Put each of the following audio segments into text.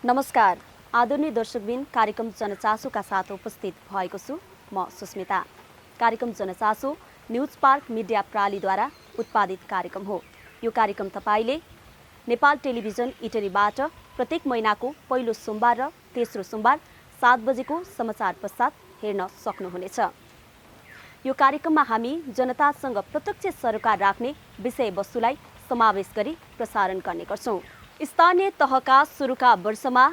नमस्कार आदरणीय दर्शकबिन कार्यक्रम जनचासोका साथ उपस्थित भएको छु म सुस्मिता। कार्यक्रम जनचासो न्युज पार्क मिडिया प्रालीद्वारा उत्पादित कार्यक्रम हो। यो कार्यक्रम तपाईले नेपाल टेलिभिजन इटरीबाट प्रत्येक महिनाको पहिलो सोमबार र तेस्रो सोमबार 7 बजेको समाचार पश्चात हेर्न सक्नुहुनेछ। यो कार्यक्रममा हामी जनतासँग प्रत्यक्ष सरोकार राख्ने विषयवस्तुलाई समावेश गरी प्रसारण गर्ने गर्छौं। स्थानीय तहका सुरुका वर्षमा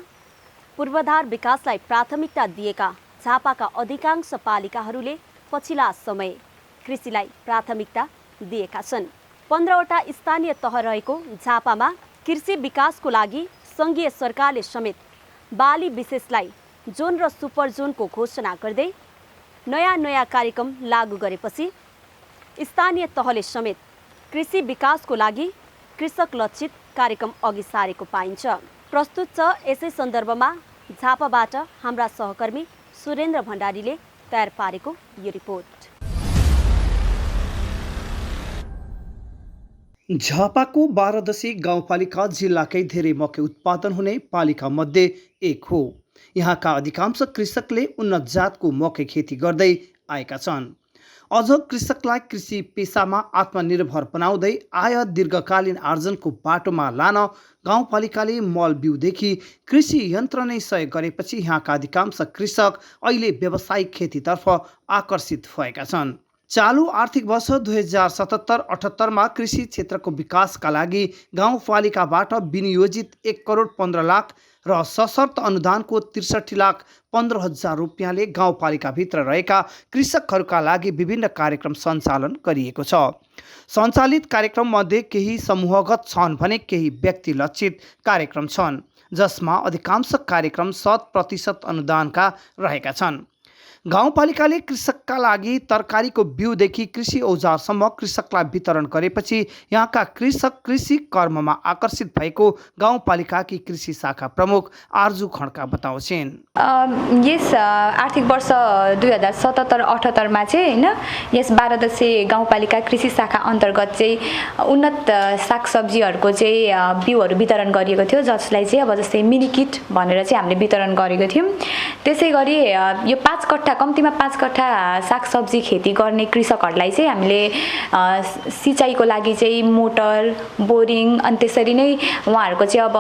पूर्वाधार विकासलाई प्राथमिकता दिएका झापाका अधिकांश पालिकाहरूले पछिल्ला समय कृषिलाई प्राथमिकता दिएका छन्। 15वटा स्थानीय तह रहेको झापामा कृषि विकासको लागि संघीय सरकारले समेत बाली विशेषलाई जोन र सुपर जोनको घोषणा गर्दै नयाँ कार्यक्रम लागू गरेपछि स्थानीय तहले समेत कृषि विकासको लागि कृषक लक्षित कार्यक्रम अघि सारेको पाइन्छ। प्रस्तुत छ यसै सन्दर्भमा झापाबाट हाम्रा सहकर्मी सुरेन्द्र भण्डारीले तयार पारेको यो रिपोर्ट। झापाको बारादशी गाउँपालिका जिल्लाकै धेरै मकै उत्पादन हुने पालिका मध्ये एक हो। यहाँका अधिकांश कृषकले उन्नत जातको मकै खेती गर्दै आएका छन्। अझ कृषकलाई कृषि पेसामा आत्मनिर्भर बनाउँदै आय दीर्घकालीन आर्जनको बाटोमा लान गाउँपालिकाले मल बिउदेखि कृषि यन्त्र नै सहयोग गरेपछि यहाँका अधिकांश कृषक अहिले व्यावसायिक खेतीतर्फ आकर्षित भएका छन्। चालु आर्थिक वर्ष 2077-78मा कृषि क्षेत्रको विकासका लागि गाउँपालिकाबाट विनियोजित 1,15,00,000 र सशर्त अनुदानको 63,15,000 रुपियाँले गाउँपालिकाभित्र रहेका कृषकहरूका लागि विभिन्न कार्यक्रम सञ्चालन गरिएको छ। सञ्चालित कार्यक्रममध्ये केही समूहगत छन् भने केही व्यक्ति लक्षित कार्यक्रम छन्, जसमा अधिकांश कार्यक्रम 100% अनुदानका रहेका छन्। गाउँपालिकाले कृषकका लागि तरकारीको बिउदेखि कृषि औजारसम्म कृषकलाई वितरण गरेपछि यहाँका कृषक कृषि कर्ममा आकर्षित भएको गाउँपालिकाकी कृषि शाखा प्रमुख आर्जु खड्का बताउँछिन्। यस आर्थिक वर्ष 2077-78मा चाहिँ हैन यस बारादशी गाउँपालिका कृषि शाखा अन्तर्गत चाहिँ उन्नत सागसब्जीहरूको चाहिँ बिउहरू वितरण गरिएको थियो, जसलाई चाहिँ अब जस्तै मिनी किट भनेर चाहिँ हामीले वितरण गरेको थियौँ। त्यसैगरी यो 5 कट्ठा कम्तीमा 5 कट्ठा सागसब्जी खेती गर्ने कृषकहरूलाई चाहिँ हामीले सिँचाइको लागि चाहिँ मोटर, बोरिङ अनि त्यसरी नै उहाँहरूको चाहिँ अब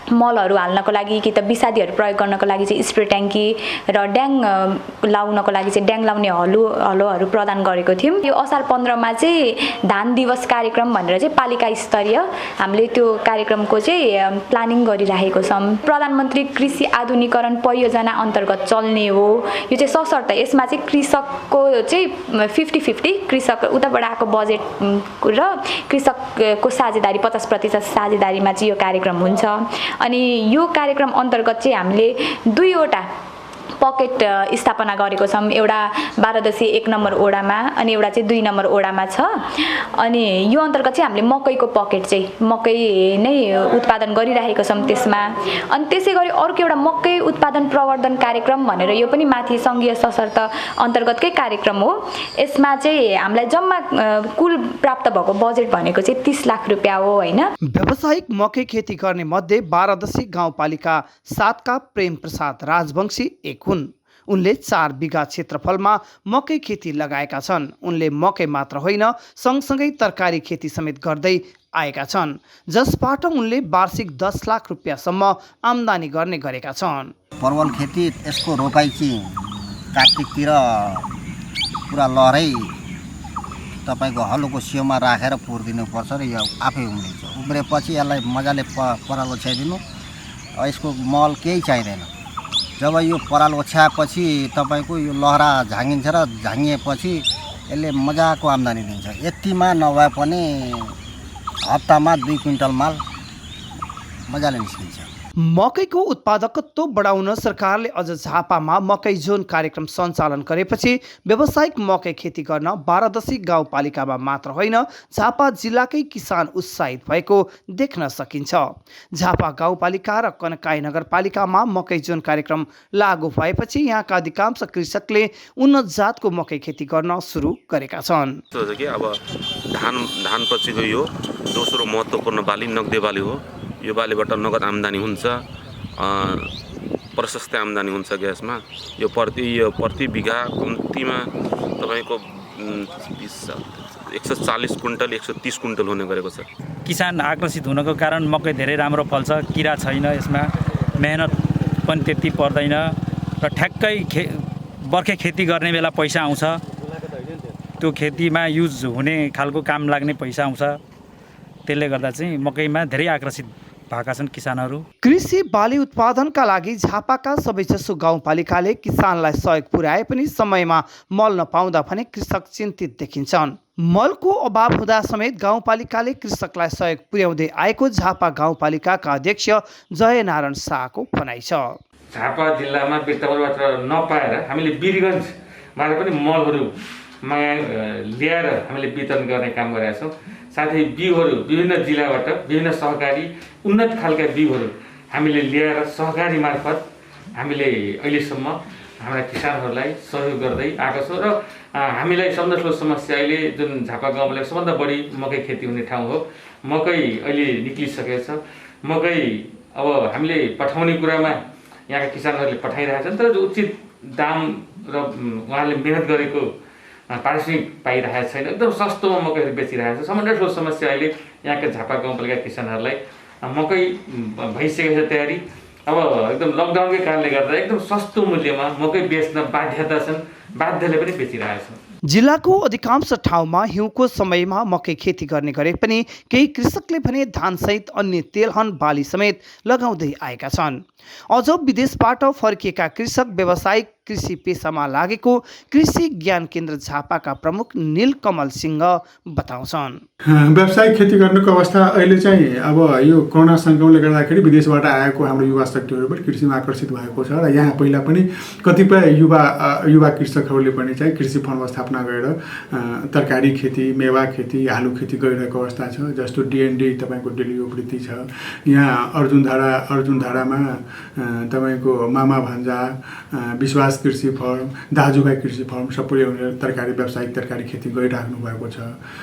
मलहरू हाल्नको लागि कि त विषादीहरू प्रयोग गर्नको लागि चाहिँ स्प्रे ट्याङ्की र ड्याङ लाउनको लागि चाहिँ ड्याङ लाउने हलोहरू प्रदान गरेको थियौँ। यो असार 15मा चाहिँ धान दिवस कार्यक्रम भनेर चाहिँ पालिका स्तरीय हामीले त्यो कार्यक्रमको चाहिँ प्लानिङ गरिराखेको छौँ। प्रधानमन्त्री कृषि आधुनिकीकरण परियोजना अन्तर्गत चल्ने हो। यो चाहिँ सशर्त, यसमा चाहिँ कृषकको चाहिँ 50-50 कृषक उताबाट आएको बजेट र कृषकको साझेदारी 50% साझेदारीमा चाहिँ यो कार्यक्रम हुन्छ। अनि यो कार्यक्रम अन्तर्गत चाहिँ हामीले 2वटा पकेट स्थापना गरेको छौँ। एउटा बारादशी 1 नम्बर ओडामा अनि एउटा चाहिँ 2 नम्बर ओडामा छ। अनि यो अन्तर्गत चाहिँ हामीले मकैको पकेट चाहिँ मकै नै उत्पादन गरिरहेको छौँ त्यसमा। अनि त्यसै गरी अर्को एउटा मकै उत्पादन प्रवर्धन कार्यक्रम भनेर यो पनि माथि सङ्घीय सशर्त अन्तर्गतकै कार्यक्रम हो। यसमा चाहिँ हामीलाई जम्मा कुल प्राप्त भएको बजेट भनेको चाहिँ 30 लाख रुपियाँ हो हैन। व्यावसायिक मकै खेती गर्ने मध्ये बारादशी गाउँपालिका 7 का प्रेम प्रसाद राजवंशी एक हुन्। उनले 4 बिघा क्षेत्रफलमा मकै खेती लगाएका छन्। उनले मकै मात्र होइन सँगसँगै तरकारी खेती समेत गर्दै आएका छन्, जसबाट उनले वार्षिक 10 लाख रुपियाँसम्म आम्दानी गर्ने गरेका छन्। परवल खेती यसको रोपाइ चाहिँ कार्तिकतिर पुरा लहरै तपाईको हलोको सियोमा राखेर पुर्दिनुपर्छ र यो आफै उम्रिन्छ। उम्रेपछि यसलाई मजाले पराल ओछ्याइदिनु। यसको मल केही चाहिँदैन। जब यो पराल ओछ्याएपछि तपाईको यो लहरा झाँगिन्छ र झाँगिएपछि यसले मजाको आम्दानी दिन्छ। यतिमा नभए पनि हप्तामा 2 क्विन्टल माल मजाले निस्किन्छ। मकैको उत्पादकत्व बढाउन सरकारले अझ झापामा मकै जोन कार्यक्रम सञ्चालन गरेपछि व्यावसायिक मकै खेती गर्न बारादशी गाउँपालिकामा मात्र होइन झापा जिल्लाकै किसान उत्साहित भएको देख्न सकिन्छ। झापा गाउँपालिका र कनकाई नगरपालिकामा मकै जोन कार्यक्रम लागू भएपछि यहाँका अधिकांश कृषकले उन्नत जातको मकै खेती गर्न सुरु गरेका छन्। अब धान पछिको यो दोस्रो महत्त्वपूर्ण बाली नगदे बाली हो। यो बालीबाट नगद आम्दानी हुन्छ प्रशस्त आम्दानी हुन्छ ग्यासमा। यो प्रति बिघा कम्तीमा तपाईँको 140 कुन्टल 130 कुन्टल हुने गरेको छ। किसान आकर्षित हुनको कारण मकै धेरै राम्रो फल्छ, किरा छैन, यसमा मेहनत पनि त्यति पर्दैन र ठ्याक्कै बर्खे खेती गर्ने बेला पैसा आउँछ, त्यो खेतीमा युज हुने खालको काम लाग्ने पैसा आउँछ। त्यसले गर्दा चाहिँ मकैमा धेरै आकर्षित भएका छन् किसानहरू। कृषि बाली उत्पादनका लागि झापाका सबैजसो गाउँपालिकाले किसानलाई सहयोग पुर्याए पनि समयमा मल नपाउँदा भने कृषक चिन्तित देखिन्छन्। मलको अभाव हुँदा समेत गाउँपालिकाले कृषकलाई सहयोग पुर्याउँदै आएको झापा गाउँपालिकाका अध्यक्ष जयनारायण शाहको भनाइ छ। झापा जिल्लामा बिर्ताबाट नपाएर हामीले वीरगञ्जबाट पनि मलहरू ल्याएर हामीले वितरण गर्ने काम गरेका छौँ। साथै बिउहरू विभिन्न जिल्लाबाट विभिन्न सहकारी उन्नत खालका बिउहरू हामीले ल्याएर सहकारी मार्फत हामीले अहिलेसम्म हाम्रा किसानहरूलाई सहयोग गर्दै आएको छौँ। र हामीलाई सबभन्दा ठुलो समस्या अहिले जुन झापा गाउँलाई सबभन्दा बढी मकै खेती हुने ठाउँ हो। मकै अहिले निक्लिसकेको छ। मकै अब हामीले पठाउने कुरामा यहाँका किसानहरूले पठाइरहेका छन्, तर उचित दाम र उहाँहरूले मेहनत गरेको पारिश्रमिक पाइरहेको छैन। एकदम सस्तोमा मकैहरू बेचिरहेको छ। सबभन्दा ठुलो समस्या अहिले यहाँका झापा गाउँपालिका किसानहरूलाई मकै भइसकेको छ तयारी। अब एकदम लकडाउनकै कारणले गर्दा एकदम सस्तो मूल्यमा मकै बेच्न बाध्यता छन्, बाध्यले पनि बेचिरहेका छन्। जिल्लाको अधिकांश ठाउँमा हिउँको समयमा मकै खेती गर्ने गरे पनि केही कृषकले भने धानसहित अन्य तेलहन बाली समेत लगाउँदै आएका छन्। अझ विदेशबाट फर्किएका कृषक व्यावसायिक कृषि पेसामा लागेको कृषि ज्ञान केन्द्र झापाका प्रमुख नीलकमल सिंह बताउँछन्। व्यावसायिक खेती गर्नुको अवस्था अहिले चाहिँ अब यो कोरोना सङ्क्रमणले गर्दाखेरि विदेशबाट आएको हाम्रो युवा शक्तिहरू पनि कृषिमा आकर्षित भएको छ र यहाँ पहिला पनि कतिपय युवा कृषकहरूले पनि चाहिँ कृषि फर्म स्थापना गरेर तरकारी खेती, मेवा खेती, आलु खेती गरिरहेको अवस्था छ। जस्तो डिएनडी तपाईँको डेलियो वृत्ति छ। यहाँ अर्जुनधारामा तपाईँको मामा भान्जा, विश्वास कृषि फर्म, दाजुभाइ कृषि फर्म सबैले तरकारी व्यावसायिक तरकारी खेती गरिराख्नु भएको छ।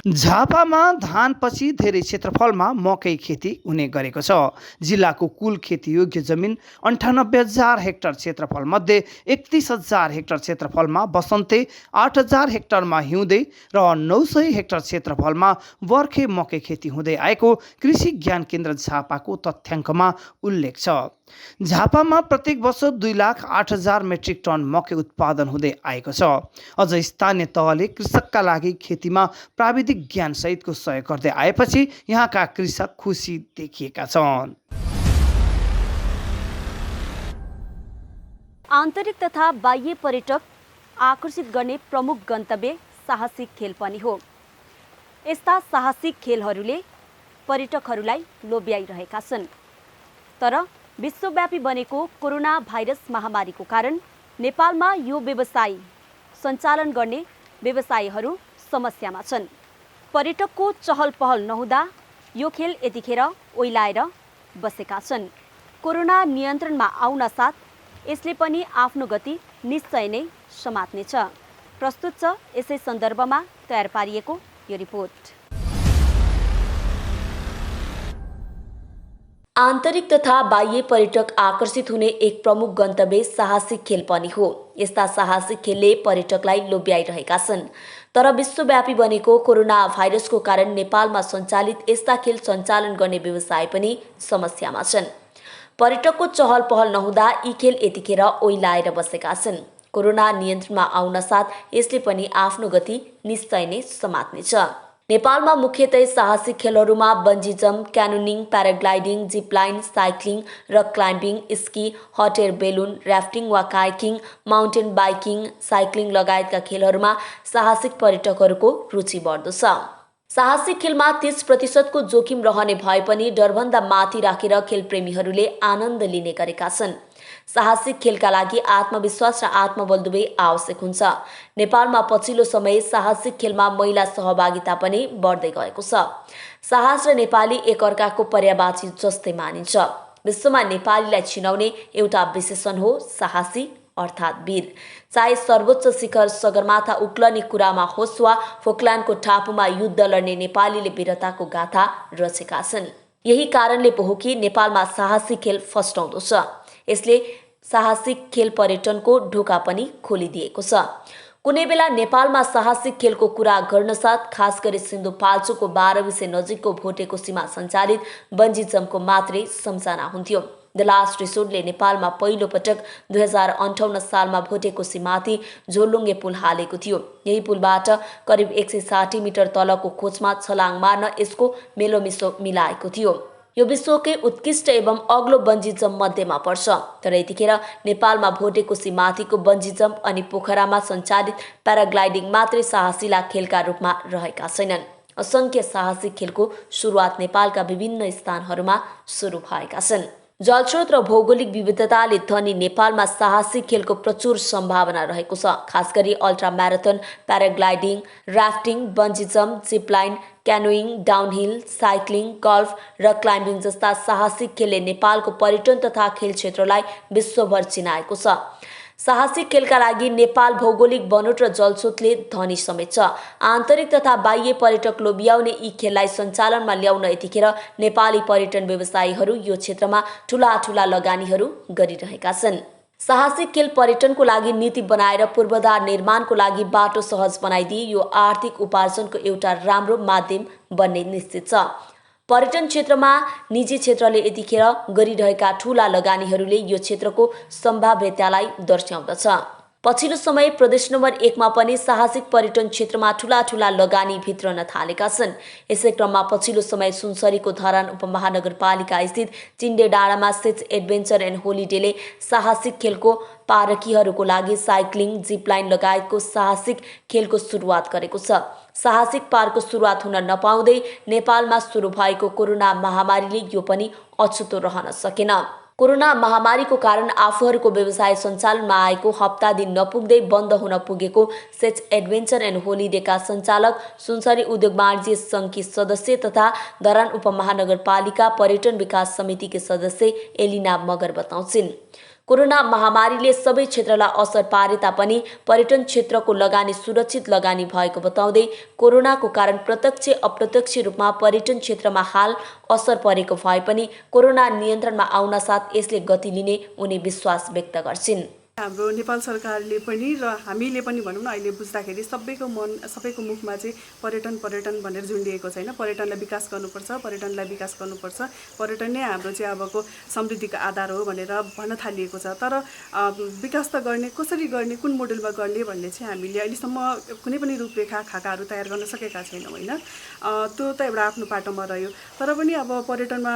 झापामा धानपछि धेरै क्षेत्रफलमा मकै खेती हुने गरेको छ। जिल्लाको कुल खेती योग्य जमिन 98,000 हेक्टर क्षेत्रफल मध्ये 31,000 हेक्टर क्षेत्रफलमा बसन्ते, 8,000 हेक्टरमा हिउँदे र 900 हेक्टर क्षेत्रफलमा बर्खे मकै खेती हुँदै आएको कृषि ज्ञान केन्द्र झापाको तथ्याङ्कमा उल्लेख छ। झापामा प्रत्येक वर्ष 2,08,000 मेट्रिक टन मकै उत्पादन हुँदै आएको छ। अझ स्थानीय तहले कृषकका लागि खेतीमा प्राविधिक ज्ञान सहितको सहयोग गर्दै आएपछि यहाँका कृषक खुसी देखिएका छन्। आन्तरिक तथा बाह्य पर्यटक आकर्षित गर्ने प्रमुख गन्तव्य साहसिक खेल पनि हो। यस्ता साहसिक खेलहरूले पर्यटकहरूलाई लोभ्याइरहेका छन्। तर विश्वव्यापी बनेको कोरोना भाइरस महामारीको कारण नेपालमा यो व्यवसाय सञ्चालन गर्ने व्यवसायीहरू समस्यामा छन्। पर्यटकको चहल पहल नहुँदा यो खेल यतिखेर ओइलाएर बसेका छन्। कोरोना नियन्त्रणमा आउन साथ यसले पनि आफ्नो गति निश्चय नै समात्नेछ। प्रस्तुत छ यसै सन्दर्भमा तयार पारिएको यो रिपोर्ट। आन्तरिक तथा बाह्य पर्यटक आकर्षित हुने एक प्रमुख गन्तव्य साहसिक खेल पनि हो। यस्ता साहसिक खेलले पर्यटकलाई लोभ्याइरहेका छन्। तर विश्वव्यापी बनेको कोरोना भाइरसको कारण नेपालमा सञ्चालित यस्ता खेल सञ्चालन गर्ने व्यवसाय पनि समस्यामा छन्। पर्यटकको चहल पहल नहुँदा यी खेल यतिखेर ओइलाएर बसेका छन्। कोरोना नियन्त्रणमा आउन साथ यसले पनि आफ्नो गति निश्चय नै समात्नेछ। नेपालमा मुख्यतः साहसिक खेलहरूमा bungee jump, canyoning, paragliding, zipline, cycling, rock climbing, ski, hot air balloon, rafting वा कायाकिङ, माउन्टेन बाइकिङ, साइक्लिङ लगायतका खेलहरूमा साहसिक पर्यटकहरूको रुचि बढ्दो छ। साहसिक खेलमा 30% जोखिम रहने भए पनि डरभन्दा माथि राखेर खेलप्रेमीहरूले आनन्द लिने गरेका छन्। साहसिक खेलका लागि आत्मविश्वास र आत्मबल दुवै आवश्यक हुन्छ। नेपालमा पछिल्लो समय साहसिक खेलमा महिला सहभागिता पनि बढ्दै गएको छ। साहस र नेपाली एकअर्काको पर्यायवाची जस्तै मानिन्छ। विश्वमा नेपालीलाई चिनाउने एउटा विशेषण हो साहसी अर्थात् वीर। चाहे सर्वोच्च शिखर सगरमाथा उक्लने कुरामा होस् वा फोक्ल्यान्डको टापुमा युद्ध लड्ने नेपालीले वीरताको गाथा रचेका छन्। यही कारणले पो हो कि नेपालमा साहसी खेल फस्टाउँदो छ। यसले साहसिक खेल पर्यटनको ढोका पनि खोलिदिएको छ। कुनै बेला नेपालमा साहसिक खेलको कुरा गर्नसाथ खास गरी सिन्धुपाल्चोकको 12 विषय नजिकको भोटेकोसीमा सञ्चालित बन्जी जम्पको मात्रै सम्झना हुन्थ्यो। द लास्ट रिसोर्टले नेपालमा पहिलो पटक 2058 सालमा भोटेकोसीमाथि झोलुङ्गे पुल हालेको थियो। यही पुलबाट करिब 160 मिटर तलको खोजमा छलाङ मार्न यसको मेलोमिसो मिलाएको थियो। यो विश्वकै उत्कृष्ट एवं अग्लो बन्जी जम्प मध्येमा पर्छ। तर यतिखेर नेपालमा भोटेकोसी माथिको बन्जी जम्प अनि पोखरामा सञ्चालित प्याराग्लाइडिङ मात्रै साहसिला खेलका रूपमा रहेका छैनन्। असंख्य साहसिक खेलको सुरुवात नेपालका विभिन्न स्थानहरूमा सुरु भएका छन्। जलस्रोत र भौगोलिक विविधताले धनी नेपालमा साहसिक खेलको प्रचुर सम्भावना रहेको छ। खास गरी ultra marathon, paragliding, rafting, bungee jump, Zipline, canoeing, downhill, cycling, golf र क्लाइम्बिङ जस्ता साहसिक खेलले नेपालको पर्यटन तथा खेल क्षेत्रलाई विश्वभर चिनाएको छ। साहसिक खेलका लागि नेपाल भौगोलिक बनोट र जलस्रोतले धनी समेत छ। आन्तरिक तथा बाह्य पर्यटक लोभ्याउने यी खेललाई सञ्चालनमा ल्याउन यतिखेर नेपाली पर्यटन व्यवसायीहरू यो क्षेत्रमा ठूला लगानीहरू गरिरहेका छन्। साहसिक खेल पर्यटनको लागि नीति बनाएर पूर्वाधार निर्माणको लागि बाटो सहज बनाइदिए यो आर्थिक उपार्जनको एउटा राम्रो माध्यम बन्ने निश्चित छ। पर्यटन क्षेत्रमा निजी क्षेत्रले यतिखेर गरिरहेका ठूला लगानीहरूले यो क्षेत्रको सम्भाव्यतालाई दर्शाउँदछ। पछिल्लो समय प्रदेश नम्बर 1 मा पनि साहसिक पर्यटन क्षेत्रमा ठूला लगानी भित्रन थालेका छन्। यसै क्रममा पछिल्लो समय सुनसरीको धरान उपमहानगरपालिका स्थित चिन्डे डाँडामा सेज एडभेन्चर एन्ड होलिडेले साहसिक खेलको पारखीहरूको लागि साइक्लिङ, जिपलाइन लगायतको साहसिक खेलको सुरुवात गरेको छ। साहसिक पार्कको सुरुवात हुन नपाउँदै नेपालमा सुरु भएको कोरोना महामारीले यो पनि अछुतो रहन सकेन। कोरोना महामारीको कारण आफूहरूको व्यवसाय सञ्चालनमा आएको हप्ता दिन नपुग्दै बन्द हुन पुगेको सेज एडभेन्चर एन्ड होलिडेका सञ्चालक, सुनसरी उद्योग वाणिज्य सङ्घकी सदस्य तथा धरान उपमहानगरपालिका पर्यटन विकास समितिकी सदस्य एलिना मगर बताउँछिन्। कोरोना महामारीले सबै क्षेत्रलाई असर पारे तापनि पर्यटन क्षेत्रको लगानी सुरक्षित लगानी भएको बताउँदै कोरोनाको कारण प्रत्यक्ष अप्रत्यक्ष रूपमा पर्यटन क्षेत्रमा हाल असर परेको भए पनि कोरोना नियन्त्रणमा आउन साथ यसले गति लिने उनी विश्वास व्यक्त गर्छिन्। हाम्रो नेपाल सरकारले पनि र हामीले पनि भनौँ न अहिले बुझ्दाखेरि सबैको मुखमा चाहिँ पर्यटन भनेर झुन्डिएको छैन। पर्यटनलाई विकास गर्नुपर्छ, पर्यटन नै हाम्रो चाहिँ अबको समृद्धिको आधार हो भनेर भन्न थालिएको छ। तर विकास त गर्ने, कसरी गर्ने, कुन मोडेलमा गर्ने भन्ने चाहिँ हामीले अहिलेसम्म कुनै पनि रूपरेखा खाकाहरू तयार गर्न सकेका छैनौँ होइन। त्यो त एउटा आफ्नो पाटोमा रह्यो। तर पनि अब पर्यटनमा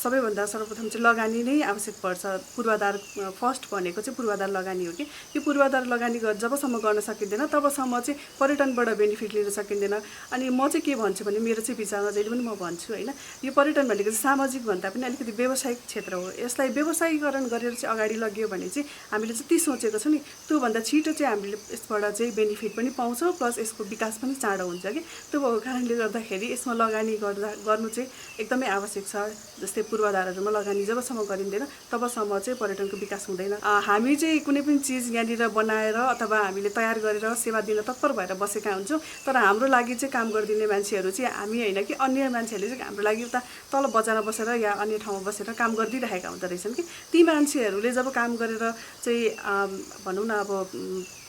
सबैभन्दा सर्वप्रथम चाहिँ लगानी नै आवश्यक पर्छ। पूर्वाधार फर्स्ट भनेको चाहिँ पूर्वाधार लगानी हो कि यो पूर्वाधार लगानी जबसम्म गर्न सकिँदैन तबसम्म चाहिँ पर्यटनबाट बेनिफिट लिन सकिँदैन। अनि म चाहिँ के भन्छु भने मेरो चाहिँ विचारमा जहिले पनि म भन्छु होइन, यो पर्यटन भनेको चाहिँ सामाजिक भन्दा पनि अलिकति व्यावसायिक क्षेत्र हो। यसलाई व्यवसायीकरण गरेर चाहिँ अगाडि लग्यो भने चाहिँ हामीले जति सोचेको छौँ नि त्योभन्दा छिटो चाहिँ हामीले यसबाट चाहिँ बेनिफिट पनि पाउँछौँ, प्लस यसको विकास पनि चाँडो हुन्छ कि। त्यो भएको कारणले गर्दाखेरि यसमा लगानी गर्नु चाहिँ एकदमै आवश्यक छ। जस्तै पूर्वाधारहरूमा लगानी जबसम्म गरिँदैन तबसम्म चाहिँ पर्यटनको विकास हुँदैन। हामी चाहिँ कुनै पनि चिज यहाँनिर बनाएर अथवा हामीले तयार गरेर सेवा दिन तत्पर भएर बसेका हुन्छौँ, तर हाम्रो लागि चाहिँ काम गरिदिने मान्छेहरू चाहिँ हामी होइन कि अन्य मान्छेहरूले चाहिँ हाम्रो लागि उता तल बजारमा बसेर या अन्य ठाउँमा बसेर काम गरिदिइरहेका हुँदो रहेछन् कि। ती मान्छेहरूले जब काम गरेर चाहिँ भनौँ न अब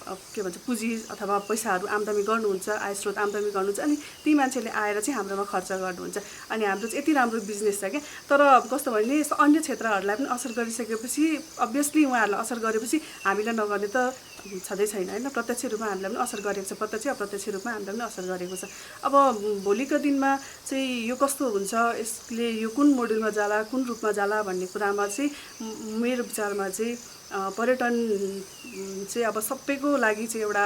के भन्छ पुँजी अथवा पैसाहरू आम्दानी गर्नुहुन्छ, आय स्रोत आम्दानी गर्नुहुन्छ, अनि ती मान्छेले आएर चाहिँ हाम्रोमा खर्च गर्नुहुन्छ। अनि हाम्रो चाहिँ यति राम्रो बिजनेस छ क्या। तर कस्तो भने अन्य क्षेत्रहरूलाई पनि असर गरिसकेपछि अभियसली उहाँहरूलाई असर गरेपछि हामीलाई नगर्ने त छँदै छैन होइन। प्रत्यक्ष रूपमा हामीलाई पनि असर गरेको छ, प्रत्यक्ष अप्रत्यक्ष रूपमा हामीलाई पनि असर गरेको छ। अब भोलिको दिनमा चाहिँ यो कस्तो हुन्छ, यसले यो कुन मोडेलमा जाला, कुन रूपमा जाला भन्ने कुरामा चाहिँ मेरो विचारमा चाहिँ पर्यटन चाहिँ अब सबैको लागि चाहिँ एउटा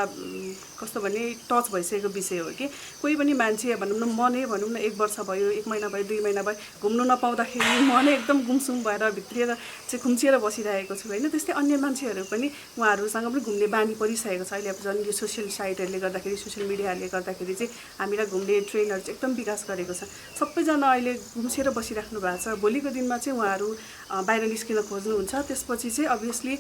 कस्तो भने टच भइसकेको विषय हो कि। कोही पनि मान्छे भनौँ न म नै भनौँ न 1 वर्ष भयो, 1 महिना भयो, 2 महिना भयो घुम्नु नपाउँदाखेरि म नै एकदम गुमसुम भएर भित्रिएर चाहिँ खुम्चिएर बसिरहेको छु होइन। त्यस्तै अन्य मान्छेहरू पनि उहाँहरूसँग पनि घुम्ने बानी परिसकेको छ। अहिले अब झन् यो सोसियल साइटहरूले गर्दाखेरि, सोसियल मिडियाहरूले गर्दाखेरि चाहिँ हामीलाई घुम्ने ट्रेनहरू चाहिँ एकदम विकास गरेको छ। सबैजना अहिले गुम्सिएर बसिराख्नु भएको छ। भोलिको दिनमा चाहिँ उहाँहरू बाहिर निस्किन खोज्नुहुन्छ त्यसपछि चाहिँ अभियसली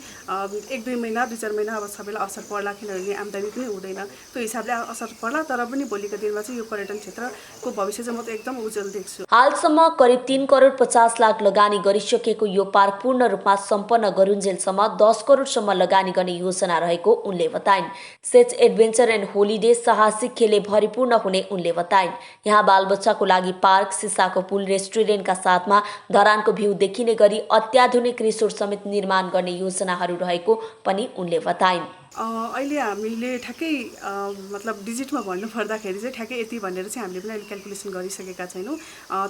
1-2 महिना 2-4 महिना अब सबैलाई असर पर्ला किनभने आम्दानी पनि हुँदैन त्यो हिसाबले असर पर्ला तर पनि भोलिको दिनमा चाहिँ यो पर्यटन क्षेत्रको भविष्य चाहिँ म त एकदम उज्जवल देख्छु। हालसम्म करिब 3 करोड 50 लाख लगानी गरिसकेको यो पार्क पूर्ण रूपमा सम्पन्न गरुन्जेलसम्म 10 करोडसम्म लगानी गर्ने योजना रहेको उनले बताइन्। सेच एडभेन्चर एन्ड होलिडे साहसिक खेलले भरिपूर्ण हुने उनले बताइन्। यहाँ बालबच्चाको लागि पार्क, सिसाको पुल, रेस्टुरेन्टका साथमा धरानको भ्यू देखिने गरी अत्याधुनिक रिसोर्ट समेत निर्माण गर्ने योजनाहरू रहेको पनि उनले बताइन्। अहिले हामीले ठ्याक्कै मतलब डिजिटमा भन्नुपर्दाखेरि चाहिँ ठ्याक्कै यति भनेर चाहिँ हामीले पनि अहिले क्यालकुलेसन गरिसकेका छैनौँ।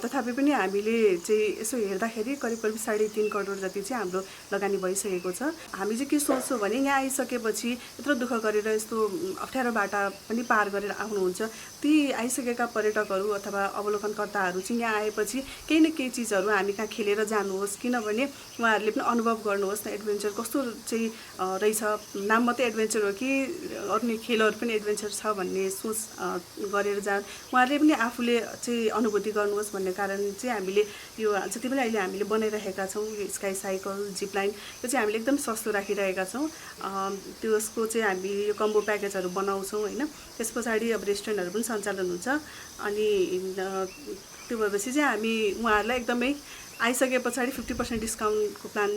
तथापि पनि हामीले चाहिँ यसो हेर्दाखेरि करिब 3.5 करोड जति चाहिँ हाम्रो लगानी भइसकेको छ। हामी चाहिँ के सोच्छौँ भने यहाँ आइसकेपछि यत्रो दुःख गरेर यस्तो अप्ठ्यारो बाटा पनि पार गरेर आउनुहुन्छ ती आइसकेका पर्यटकहरू अथवा अवलोकनकर्ताहरू चाहिँ यहाँ आएपछि केही न केही चिजहरू हामी कहाँ खेलेर जानुहोस् किनभने उहाँहरूले पनि अनुभव गर्नुहोस् न एडभेन्चर कस्तो चाहिँ रहेछ। नाम मात्रै एडभेन्चर हो कि अन्य खेलहरू पनि एडभेन्चर छ भन्ने सोच गरेर उहाँहरूले पनि आफूले चाहिँ अनुभूति गर्नुहोस् भन्ने कारण चाहिँ हामीले यो जति पनि अहिले हामीले बनाइरहेका छौँ यो स्काई साइकल जिपलाइन यो चाहिँ हामीले एकदम सस्तो राखिरहेका छौँ। त्यसको चाहिँ हामी यो कम्बो प्याकेजहरू बनाउँछौँ होइन। त्यस पछाडि अब रेस्टुरेन्टहरू पनि सञ्चालन हुन्छ अनि त्यो भएपछि चाहिँ हामी उहाँहरूलाई एकदमै आइसके पछाडि 50% डिस्काउन्टको प्लान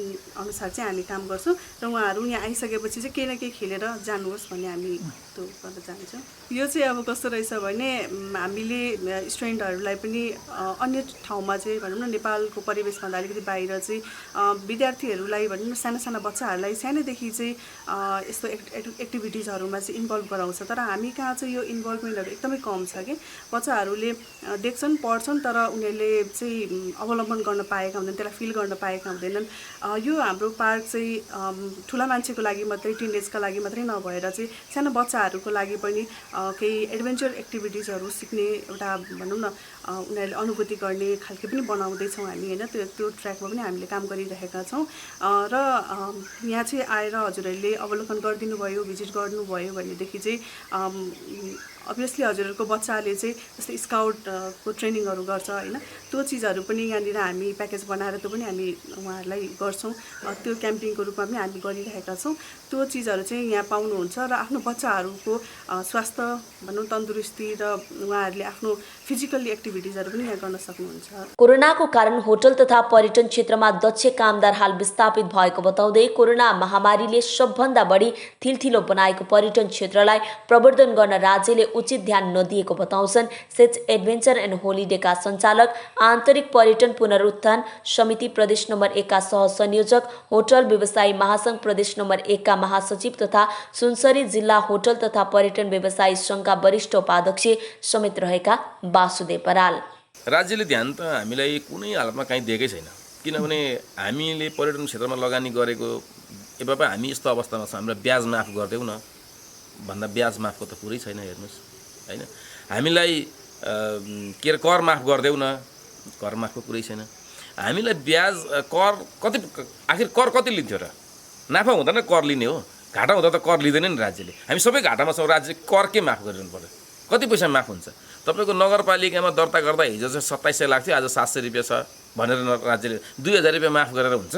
अनुसार चाहिँ हामी काम गर्छौँ र उहाँहरू यहाँ आइसकेपछि चाहिँ केही न केही खेलेर जानुहोस् भन्ने हामी त्यो गर्न चाहन्छौँ। यो चाहिँ अब कस्तो रहेछ भने हामीले स्टुडेन्टहरूलाई पनि अन्य ठाउँमा चाहिँ भनौँ न नेपालको परिवेशभन्दा अलिकति बाहिर चाहिँ विद्यार्थीहरूलाई भनौँ न साना साना बच्चाहरूलाई सानैदेखि चाहिँ यस्तो एक्टिभिटिजहरूमा चाहिँ इन्भल्भ गराउँछ तर हामी कहाँ चाहिँ यो इन्भल्भमेन्टहरू एकदमै कम छ कि बच्चाहरूले देख्छन् पढ्छन् तर उनीहरूले चाहिँ अवलम्बन गर्न पाएका हुँदैन त्यसलाई फिल गर्न पाएका हुँदैनन्। यो हाम्रो पार्क चाहिँ ठुला मान्छेको लागि मात्रै टिनेजका लागि मात्रै नभएर चाहिँ सानो बच्चाहरूको लागि पनि केही एडभेन्चर एक्टिभिटिजहरू सिक्ने एउटा भनौँ न उनीहरूले अनुभूति गर्ने खालको पनि बनाउँदैछौँ हामी होइन। त्यो ट्र्याकमा पनि हामीले काम गरिरहेका छौँ र यहाँ चाहिँ आएर हजुरहरूले अवलोकन गरिदिनु भयो भिजिट गर्नुभयो भनेदेखि चाहिँ अभियसली हजुरहरूको बच्चाले चाहिँ जस्तै स्काउटको ट्रेनिङहरू गर्छ होइन त्यो चिजहरू पनि यहाँनिर हामी प्याकेज बनाएर त्यो पनि हामी उहाँहरूलाई गर्छौँ। त्यो क्याम्पिङको रूपमा पनि हामी गरिरहेका छौँ। त्यो चिजहरू चाहिँ यहाँ पाउनुहुन्छ र आफ्नो बच्चाहरूको स्वास्थ्य भनौँ तन्दुरुस्ती र उहाँहरूले आफ्नो फिजिकल्ली एक्टिभिटिजहरू पनि यहाँ गर्न सक्नुहुन्छ। कोरोनाको कारण होटल तथा पर्यटन क्षेत्रमा दक्ष कामदार हाल विस्थापित भएको बताउँदै कोरोना महामारीले सबभन्दा बढी थिलथिलो बनाएको पर्यटन क्षेत्रलाई प्रवर्धन गर्न राज्यले उचित ध्यान नदिएको बताउँछन् सेच एडभेन्चर एन्ड होलिडेका सञ्चालक आन्तरिक पर्यटन पुनरुत्थान समिति प्रदेश नम्बर 1 का सहसंयोजक होटल व्यवसायी महासंघ प्रदेश नम्बर 1 का महासचिव तथा सुनसरी जिल्ला होटल तथा पर्यटन व्यवसायी सङ्घका वरिष्ठ उपाध्यक्ष समेत रहेका वासुदेव बराल। राज्यले ध्यान त हामीलाई कुनै हालतमा कहीँ दिएकै छैन किनभने हामीले पर्यटन क्षेत्रमा लगानी गरेको बाबा हामी यस्तो अवस्थामा छ हामीलाई ब्याज माफ गरिदेऊ न भन्दा ब्याज माफको त कुरै छैन हेर्नुहोस् होइन। हामीलाई के अरे कर माफ गरिदेऊ न कर माफको कुरै छैन। हामीलाई ब्याज कर कति आखिर कर कति लिन्थ्यो र नाफा हुँदा न कर लिने हो घाटा हुँदा त कर लिँदैन नि राज्यले। हामी सबै घाटामा छौँ राज्य कर के माफ गरिदिनु पर्यो कति पैसा माफ हुन्छ। तपाईँको नगरपालिकामा दर्ता गर्दा हिजो चाहिँ 2700 लाग्थ्यो आज 700 रुपियाँ छ भनेर राज्यले 2000 रुपियाँ माफ गरेर हुन्छ।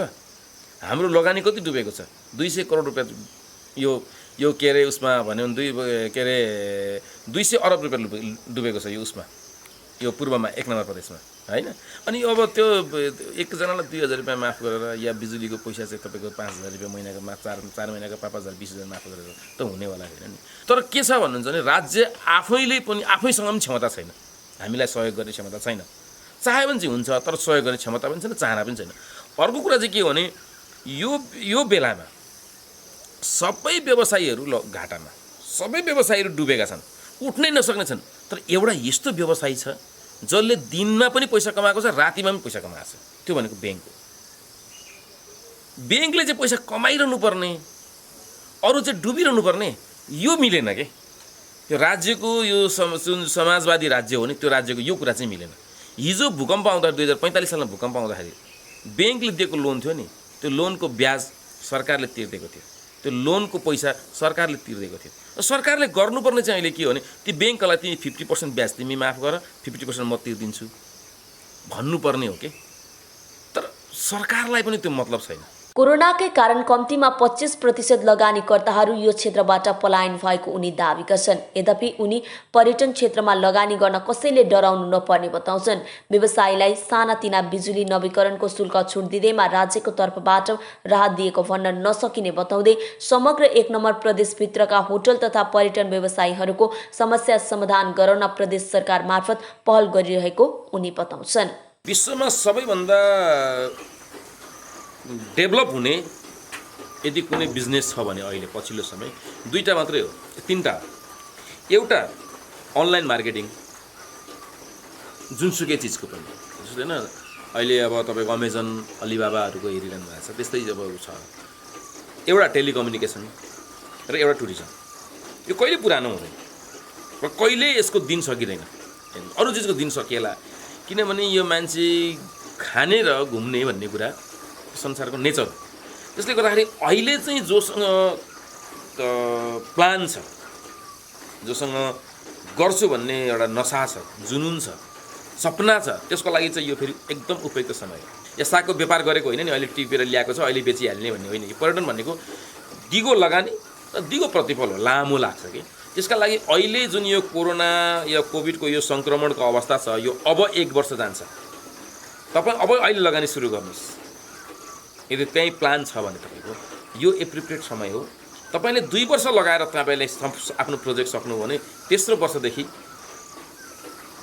हाम्रो लगानी कति डुबेको छ 200 करोड रुपियाँ यो के अरे उसमा भन्यो भने 200 अरब रुपियाँ डुबेको छ यो उसमा यो पूर्वमा 1 नम्बर प्रदेशमा होइन। अनि अब त्यो एकजनालाई 2000 रुपियाँ माफ गरेर या बिजुलीको पैसा चाहिँ तपाईँको 5000 रुपियाँ महिनाको माफ 4 महिनाको 5000 20,000 माफ गरेर त हुनेवाला होइन नि। तर के छ भन्नुहुन्छ भने राज्य आफैले पनि आफैसँग पनि क्षमता छैन हामीलाई सहयोग गर्ने क्षमता छैन। चाह्यो भने चाहिँ हुन्छ तर सहयोग गर्ने क्षमता पनि छैन चाहना पनि छैन। अर्को कुरा चाहिँ के हो भने यो बेलामा सबै व्यवसायीहरू घाटामा सबै व्यवसायीहरू डुबेका छन् उठ्नै नसक्ने छन्। तर एउटा यस्तो व्यवसायी छ जसले दिनमा पनि पैसा कमाएको छ रातिमा पनि पैसा कमाएको छ त्यो भनेको ब्याङ्क हो। ब्याङ्कले चाहिँ पैसा कमाइरहनु पर्ने अरू चाहिँ डुबिरहनु पर्ने यो मिलेन के। यो राज्यको यो जुन समाजवादी राज्य हो नि त्यो राज्यको यो कुरा चाहिँ मिलेन। हिजो भूकम्प आउँदा 2045 सालमा भूकम्प आउँदाखेरि ब्याङ्कले दिएको लोन थियो नि त्यो लोनको ब्याज सरकारले तिर्दिएको थियो त्यो लोनको पैसा सरकारले तिर्दिएको थियो। सरकारले गर्नुपर्ने चाहिँ अहिले के हो भने ती ब्याङ्कलाई तिमी 50% ब्याज तिमी माफ गर 50% म तिर्दिन्छु भन्नुपर्ने हो कि। तर सरकारलाई पनि त्यो मतलब छैन। कोरोनाकै कारण कम्तीमा 25% लगानीकर्ताहरू यो क्षेत्रबाट पलायन भएको उनी दावी गर्छन्। यद्यपि उनी पर्यटन क्षेत्रमा लगानी गर्न कसैले डराउनु नपर्ने बताउँछन्। व्यवसायीलाई सानातिना बिजुली नवीकरणको शुल्क छुट दिँदैमा राज्यको तर्फबाट राहत दिएको भन्न नसकिने बताउँदै समग्र 1 नम्बर प्रदेशभित्रका होटल तथा पर्यटन व्यवसायीहरूको समस्या समाधान गराउन प्रदेश सरकार मार्फत पहल गरिरहेको उनी बताउँछन्। विश्वमा सबैभन्दा डेभलप हुने यदि कुनै बिजनेस छ भने अहिले पछिल्लो समय 2टा मात्रै हो, 3टा। एउटा अनलाइन मार्केटिङ, जुनसुकै चिजको पनि जस्तो हैन, अहिले अब तपाईँको अमेजन अलिबाबाहरूको हेरिरहनु भएको छ, त्यस्तै अब छ। एउटा टेलिकम्युनिकेसन र एउटा टुरिज्म। यो कहिले पुरानो हुँदैन र कहिले यसको दिन सकिँदैन। अरू चिजको दिन सकिएला, किनभने यो मान्छे खाने र घुम्ने भन्ने कुरा संसारको नेचर। त्यसले गर्दाखेरि अहिले चाहिँ जोसँग प्लान छ, जोसँग गर्छु भन्ने एउटा नसा छ, जुनुन छ, सपना छ, त्यसको लागि चाहिँ यो फेरि एकदम उपयुक्त समय हो। यो सागको व्यापार गरेको होइन नि, अहिले टिपेर ल्याएको छ अहिले बेचिहाल्ने भन्ने होइन। पर्यटन भनेको दिगो लगानी र दिगो प्रतिफल हो, लामो लाग्छ कि। त्यसका लागि अहिले जुन यो कोरोना या कोभिडको यो सङ्क्रमणको अवस्था छ, यो अब 1 वर्ष जान्छ। तपाईँ अब अहिले लगानी सुरु गर्नुहोस्। यदि त्यही प्लान छ भने तपाईँको यो एप्रोप्रिएट समय हो। तपाईँले 2 वर्ष लगाएर तपाईँले आफ्नो प्रोजेक्ट सक्नुभयो भने तेस्रो वर्षदेखि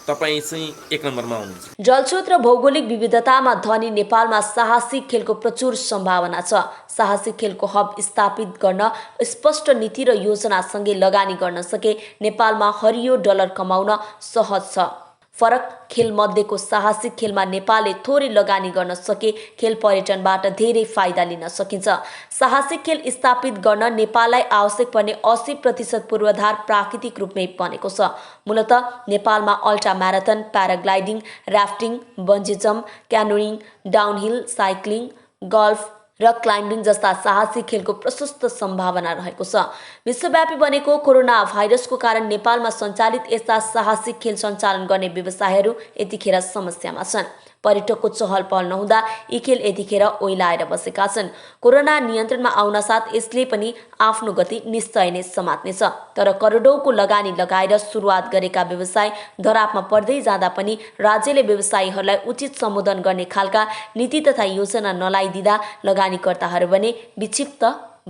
तपाईँ चाहिँ 1 नम्बरमा आउनुहुन्छ। जलस्रोत र भौगोलिक विविधतामा धनी नेपालमा साहसिक खेलको प्रचुर सम्भावना छ। साहसिक खेलको हब स्थापित गर्न स्पष्ट नीति र योजनासँगै लगानी गर्न सके नेपालमा हरियो डलर कमाउन सहज छ। फरक खेल मध्येको साहसिक खेलमा नेपालले थोरै लगानी गर्न सके खेल पर्यटनबाट धेरै फाइदा लिन सकिन्छ। साहसिक खेल स्थापित गर्न नेपाललाई आवश्यक पर्ने 80% पूर्वाधार प्राकृतिक रूपमै बनेको छ। मूलतः नेपालमा ultra marathon, paragliding, rafting, bungee jump, canoeing, downhill cycling, golf र क्लाइम्बिङ जस्ता साहसिक खेलको प्रशस्त सम्भावना रहेको छ। विश्वव्यापी बनेको कोरोना भाइरसको कारण नेपालमा सञ्चालित यस्ता साहसिक खेल सञ्चालन गर्ने व्यवसायहरू यतिखेर समस्यामा छन्। पर्यटकको चहल पहल नहुँदा यी खेल यतिखेर ओइलाएर बसेका छन्। कोरोना नियन्त्रणमा आउन साथ यसले पनि आफ्नो गति निश्चय नै समात्नेछ। तर करोडौँको लगानी लगाएर सुरुवात गरेका व्यवसाय धरापमा पर्दै जाँदा पनि राज्यले व्यवसायीहरूलाई उचित सम्बोधन गर्ने खालका नीति तथा योजना नलाइदिँदा लगानीकर्ताहरू भने विक्षिप्त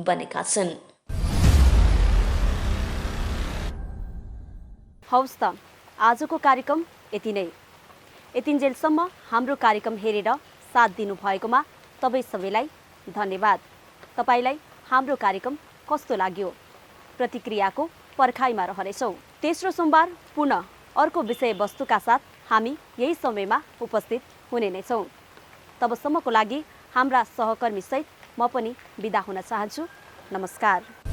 बनेका छन्। हौस् त, आजको कार्यक्रम यति नै। यतिन्जेलसम्म हाम्रो कार्यक्रम हेरेर साथ दिनुभएकोमा तपाईँ सबैलाई धन्यवाद। तपाईँलाई हाम्रो कार्यक्रम कस्तो लाग्यो? प्रतिक्रियाको पर्खाइमा रहनेछौँ। तेस्रो सोमबार पुनः अर्को विषयवस्तुका साथ हामी यही समयमा उपस्थित हुने नै छौँ। तबसम्मको लागि हाम्रा सहकर्मीसहित म पनि बिदा हुन चाहन्छु। नमस्कार।